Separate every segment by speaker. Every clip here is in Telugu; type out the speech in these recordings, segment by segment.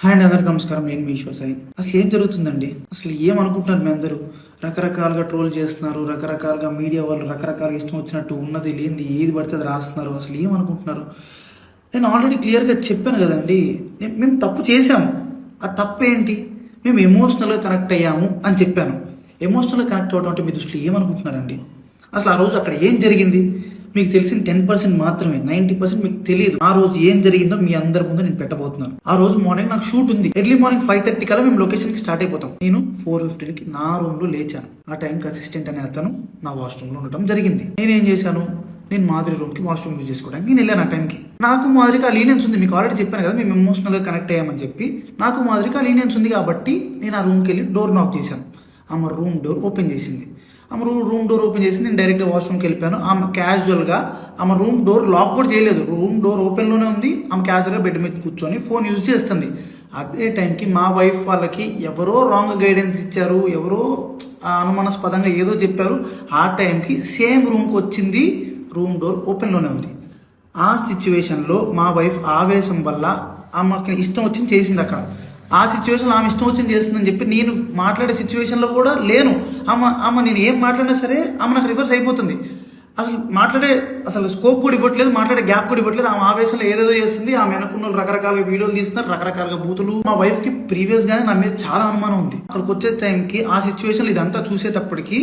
Speaker 1: హాయ్ అండి, అందరికీ నమస్కారం. నేను మీ ఈశ్వర్ సాయి. అసలు ఏం జరుగుతుందండి? అసలు ఏమనుకుంటున్నారు మీ అందరూ? రకరకాలుగా ట్రోల్ చేస్తున్నారు, రకరకాలుగా మీడియా వాళ్ళు రకరకాలుగా ఇష్టం వచ్చినట్టు ఉన్నది లేనిది ఏది పడితే అది రాస్తున్నారు. అసలు ఏమనుకుంటున్నారు? నేను ఆల్రెడీ క్లియర్గా చెప్పాను కదండి, మేము తప్పు చేశాము. ఆ తప్పు ఏంటి? మేము ఎమోషనల్గా కనెక్ట్ అయ్యాము అని చెప్పాను. ఎమోషనల్గా కనెక్ట్ అవ్వడం అంటే మీ దృష్టిలో ఏమనుకుంటున్నారండి? అసలు ఆ రోజు అక్కడ ఏం జరిగింది? మీకు తెలిసిన 10% మాత్రమే, 90% మీకు తెలియదు. ఆ రోజు ఏం జరిగిందో మీ అందరి ముందు నేను పెట్టబోతున్నాను. ఆ రోజు మార్నింగ్ నాకు షూట్ ఉంది. ఎర్లీ మార్నింగ్ 5:30 కల్లా మేము లొకేషన్కి స్టార్ట్ అయిపోతాం. నేను 4:15కి నా రూమ్లో లేచాను. ఆ టైంకి అసిస్టెంట్ అనే అతను నా వాష్రూమ్లో ఉండటం జరిగింది. నేనేం చేశాను? నేను మాధురి రూమ్కి వాష్రూమ్ యూజ్ చేసుకోవడానికి నేను వెళ్ళాను. ఆ టైంకి నాకు మాధురికి ఆ లీనియన్స్ ఉంది. మీకు ఆల్రెడీ చెప్పాను కదా, మేము ఎమోషనల్గా కనెక్ట్ అయ్యామని చెప్పి. నాకు మాధురికి ఆ లీనియన్స్ ఉంది కాబట్టి నేను ఆ రూమ్కి వెళ్ళి డోర్ నాక్ చేశాను. ఆమె రూమ్ డోర్ ఓపెన్ చేసింది. ఆమె రూమ్ డోర్ ఓపెన్ చేసి నేను డైరెక్ట్గా వాష్రూమ్కి వెళ్ళిపోయాను. ఆమె క్యాజువల్గా ఆమె రూమ్ డోర్ లాక్ కూడా చేయలేదు. రూమ్ డోర్ ఓపెన్లోనే ఉంది. ఆమె క్యాజువల్గా బెడ్ మీద కూర్చొని ఫోన్ యూజ్ చేస్తుంది. అదే టైంకి మా వైఫ్ వాళ్ళకి ఎవరో రాంగ్ గైడెన్స్ ఇచ్చారు, ఎవరో అనుమానాస్పదంగా ఏదో చెప్పారు. ఆ టైంకి సేమ్ రూమ్కి వచ్చింది. రూమ్ డోర్ ఓపెన్లోనే ఉంది. ఆ సిచ్యువేషన్లో మా వైఫ్ ఆవేశం వల్ల ఆమెకి ఇష్టం వచ్చింది చేసింది. అక్కడ ఆ సిచ్యువేషన్లో ఆమె ఇష్టం వచ్చింది చేస్తుందని చెప్పి నేను మాట్లాడే సిచ్యువేషన్లో కూడా లేను. ఆమె నేను ఏం మాట్లాడినా సరే ఆమె నాకు రివర్స్ అయిపోతుంది. అసలు స్కోప్ కూడా ఇవ్వట్లేదు, మాట్లాడే గ్యాప్ కూడా ఇవ్వట్లేదు. ఆమె ఆవేశంలో ఏదేదో చేస్తుంది. ఆమె అనుకున్న రకరకాల వీడియోలు తీస్తున్నారు, రకరకాల బూతులు. మా వైఫ్కి ప్రీవియస్గానే నా మీద చాలా అనుమానం ఉంది. అక్కడికి వచ్చే టైంకి ఆ సిచ్యువేషన్లో ఇదంతా చూసేటప్పటికి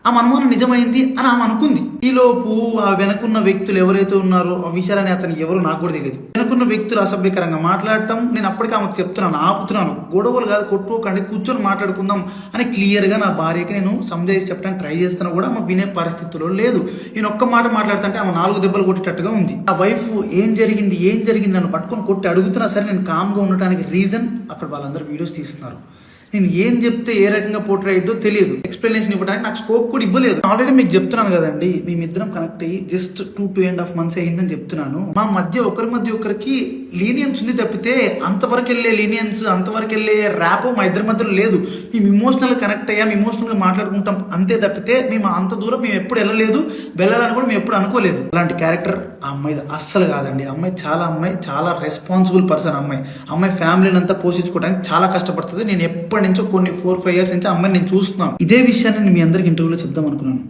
Speaker 1: ఆమె అనుమానం నిజమైంది అని ఆమె అనుకుంది. ఈలోపు ఆ వెనకున్న వ్యక్తులు ఎవరైతే ఉన్నారో ఆ విషయాలని అతను ఎవరో నాకు కూడా తెలియదు. వెనకున్న వ్యక్తులు అసభ్యకరంగా మాట్లాడటం నేను అప్పటికి ఆమెకు చెప్తున్నాను, ఆపుతున్నాను. గొడవలు కాదు, కొట్టుకోకండి, కూర్చొని మాట్లాడుకుందాం అని క్లియర్గా నా భార్యకి నేను సంజాయిసి చెప్పడానికి ట్రై చేస్తున్నా కూడా ఆమె వినే పరిస్థితిలో లేదు. నేను ఒక్క మాట మాట్లాడుతుంటే ఆమె 4 దెబ్బలు కొట్టేటట్టుగా ఉంది. ఆ వైఫ్ ఏం జరిగింది నన్ను పట్టుకొని కొట్టి అడుగుతున్నా సరే నేను కామ్గా ఉండటానికి రీజన్ అక్కడ వాళ్ళందరూ వీడియోస్ తీస్తున్నారు. నేను ఏం చెప్తే ఏ రకంగా పోర్ట్రే అయ్యిద్దో తెలియదు. ఎక్స్ప్లెనేషన్ ఇవ్వడానికి నాకు స్కోప్ కూడా ఇవ్వలేదు. ఆల్రెడీ మీకు చెప్తున్నాను కదండి, మేమిద్దరం కనెక్ట్ అయ్యి జస్ట్ 2.5 months అయిందని చెప్తున్నాను. మా మధ్య ఒకరికి లీనియన్స్ ఉంది తప్పితే అంతవరకు వెళ్ళే లీనియన్స్, అంతవరకు వెళ్ళే ర్యాప్ మా ఇద్దరి మధ్యలో లేదు. మేము ఇమోషనల్గా కనెక్ట్ అయ్యాం, ఇమోషనల్గా మాట్లాడుకుంటాం అంతే తప్పితే మేము అంత దూరం మేము ఎప్పుడు వెళ్ళాలని కూడా మేము ఎప్పుడు అనుకోలేదు. అలాంటి క్యారెక్టర్ ఆ అమ్మాయి అస్సలు కాదండి. అమ్మాయి చాలా రెస్పాన్సిబుల్ పర్సన్. అమ్మాయి ఫ్యామిలీని అంతా పోషించుకోవడానికి చాలా కష్టపడుతుంది. నేను ఎప్పటి నుంచో కొన్ని 4-5 years నుంచి అమ్మాయిని నేను చూస్తున్నాను. ఇదే విషయాన్ని నేను మీ అందరికి ఇంటర్వ్యూలో చెప్దాం అనుకున్నాను.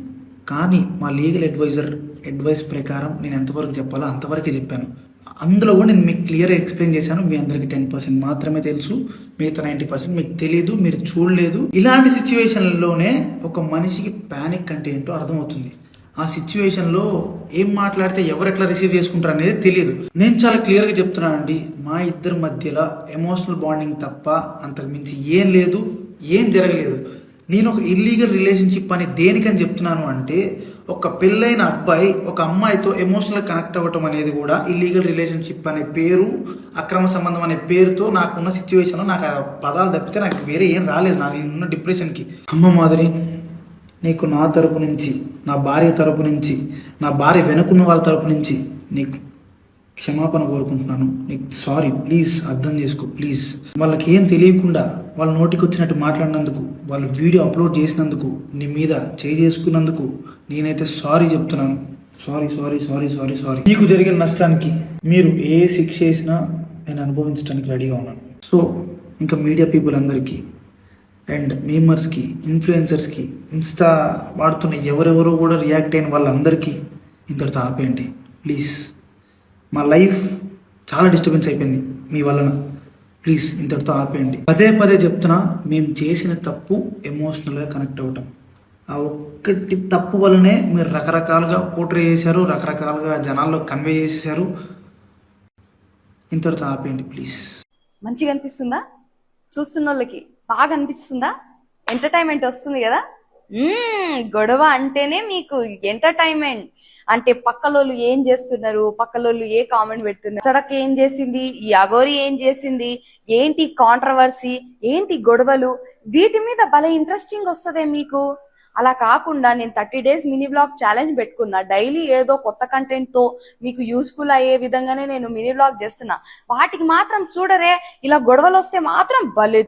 Speaker 1: కానీ మా లీగల్ అడ్వైస్ ప్రకారం నేను ఎంతవరకు చెప్పాలో అంతవరకే చెప్పాను. అందులో కూడా నేను మీకు క్లియర్గా ఎక్స్ప్లెయిన్ చేశాను. మీ అందరికి 10% మాత్రమే తెలుసు, మిగతా 90% మీకు తెలియదు, మీరు చూడలేదు. ఇలాంటి సిచ్యువేషన్లోనే ఒక మనిషికి ప్యానిక్ అంటే ఏంటో అర్థమవుతుంది. ఆ సిచ్యువేషన్లో ఏం మాట్లాడితే ఎవరు ఎట్లా రిసీవ్ చేసుకుంటారు అనేది తెలియదు. నేను చాలా క్లియర్గా చెప్తున్నానండి, మా ఇద్దరి మధ్యలో ఎమోషనల్ బాండింగ్ తప్ప అంతకు మించి ఏం లేదు, ఏం జరగలేదు. నేను ఒక ఇల్లీగల్ రిలేషన్షిప్ అని దేనికని చెప్తున్నాను అంటే, ఒక పెళ్ళైన అబ్బాయి ఒక అమ్మాయితో ఎమోషనల్ కనెక్ట్ అవ్వటం అనేది కూడా ఇల్లీగల్ రిలేషన్షిప్ అనే పేరు, అక్రమ సంబంధం అనే పేరుతో నాకున్న సిచ్యువేషన్లో నాకు ఆ పదాలు తప్పితే నాకు వేరే ఏం రాలేదు. నాకు ఉన్న డిప్రెషన్కి. అమ్మ మాధురి, నీకు నా తరపు నుంచి, నా భార్య తరపు నుంచి, నా భార్య వెనుకున్న వాళ్ళ తరపు నుంచి నీకు క్షమాపణ కోరుకుంటున్నాను. నీకు సారీ, ప్లీజ్ అర్థం చేసుకో, ప్లీజ్. వాళ్ళకి ఏం తెలియకుండా వాళ్ళ నోటికి వచ్చినట్టు మాట్లాడినందుకు, వాళ్ళు వీడియో అప్లోడ్ చేసినందుకు, నీ మీద చేసుకున్నందుకు నేనైతే సారీ చెప్తున్నాను. సారీ. నీకు జరిగిన నష్టానికి మీరు ఏ శిక్ష చేసినా నేను అనుభవించడానికి రెడీగా ఉన్నాను. సో ఇంకా మీడియా పీపుల్ అందరికీ అండ్ మీమర్స్కి, ఇన్ఫ్లుయెన్సర్స్కి, ఇన్స్టా వాడుతున్న ఎవరెవరో కూడా రియాక్ట్ అయిన వాళ్ళందరికీ ఇంతటితో ఆపేయండి ప్లీజ్. మా లైఫ్ చాలా డిస్టర్బెన్స్ అయిపోయింది మీ వలన. ప్లీజ్ ఇంతటితో ఆపేయండి. పదే చెప్తున్నా, మేము చేసిన తప్పు ఎమోషనల్గా కనెక్ట్ అవ్వటం. ఆ ఒక్కటి తప్పు వల్లనే మీరు రకరకాలుగా పోర్ట్రే చేశారు, రకరకాలుగా జనాల్లో కన్వే చేసేసారు. ఇంతటితో ఆపేయండి ప్లీజ్.
Speaker 2: మంచిగా అనిపిస్తుందా? చూస్తున్న వాళ్ళకి బాగా అనిపిస్తుందా? ఎంటర్టైన్మెంట్ వస్తుంది కదా. గొడవ అంటేనే మీకు ఎంటర్టైన్మెంట్. అంటే పక్కలోళ్ళు ఏం చేస్తున్నారు, పక్కలోళ్ళు ఏ కామెంట్ పెడుతున్నారు, సడక్ ఏం చేసింది, ఈ అగోరి ఏం చేసింది, ఏంటి కాంట్రవర్సీ, ఏంటి గొడవలు, వీటి మీద భలే ఇంట్రెస్టింగ్ వస్తుంది మీకు. అలా కాకుండా నేను 30 days మినీ బ్లాగ్ ఛాలెంజ్ పెట్టుకున్నా. డైలీ ఏదో కొత్త కంటెంట్ తో మీకు యూస్ఫుల్ అయ్యే విధంగానే నేను మినీ బ్లాగ్ చేస్తున్నా. వాటికి మాత్రం చూడరే, ఇలా గొడవలు వస్తే మాత్రం భలే